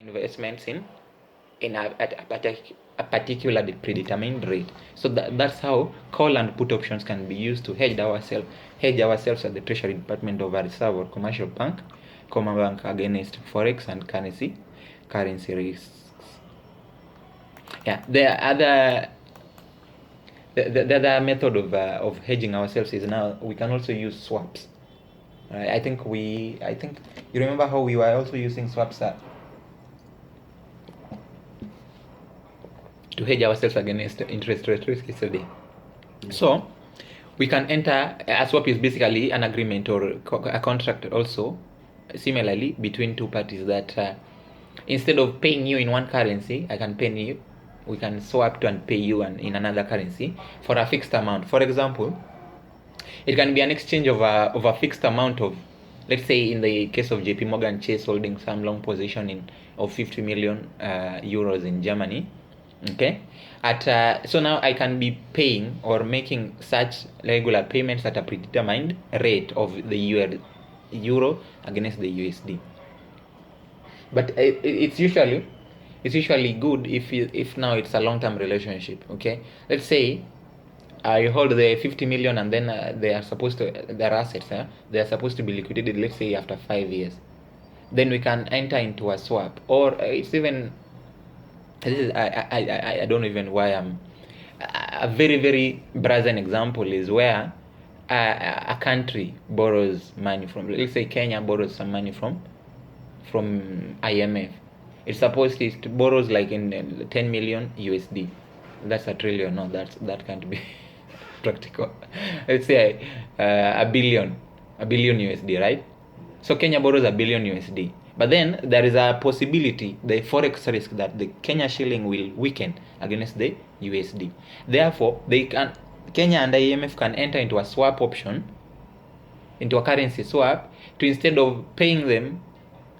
investments at a particular predetermined rate. So that's how call and put options can be used to hedge ourselves at the Treasury Department of a reserve or commercial bank against forex and currency risks. Yeah, the other method of hedging ourselves is now we can also use swaps. I think you remember how we were also using swaps to hedge ourselves against interest rate risk yesterday. So we can enter a swap is basically an agreement or a contract also similarly between two parties that instead of paying you in one currency, we can swap to and pay you in another currency for a fixed amount. For example, it can be an exchange of a fixed amount of, let's say in the case of JP Morgan Chase holding some long position of 50 million euros in Germany. Okay, so now I can be paying or making such regular payments at a predetermined rate of the euro against the USD. But it's usually good if now it's a long-term relationship. Okay, let's say I hold the 50 million and then their assets they are supposed to be liquidated, let's say after 5 years. Then we can enter into a swap, or it's even I don't know even why I'm a very very brazen example is where a country borrows money from, let's say Kenya borrows some money from IMF. It's supposed it borrows like in 10 million USD. That's a trillion. No, that can't be practical. Let's say a billion USD, right? So Kenya borrows $1 billion USD. But then there is a possibility, the forex risk, that the Kenya shilling will weaken against the USD. Therefore, Kenya and IMF can enter into a swap option, into a currency swap, to instead of paying them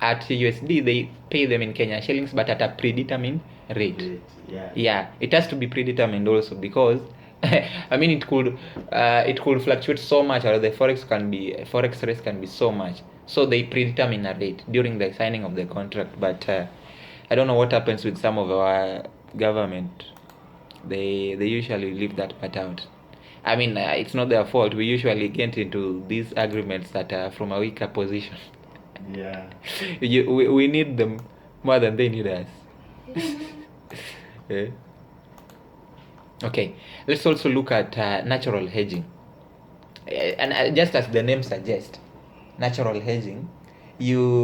at USD, they pay them in Kenya shillings, but at a predetermined rate. Yeah, it has to be predetermined also because I mean it could fluctuate so much, or the forex risk can be so much. So they predetermine a rate during the signing of the contract. But I don't know what happens with some of our government. They usually leave that part out. I mean, it's not their fault. We usually get into these agreements that are from a weaker position. Yeah. We need them more than they need us. Yeah. Okay, let's also look at natural hedging. And just as the name suggests, natural hedging, you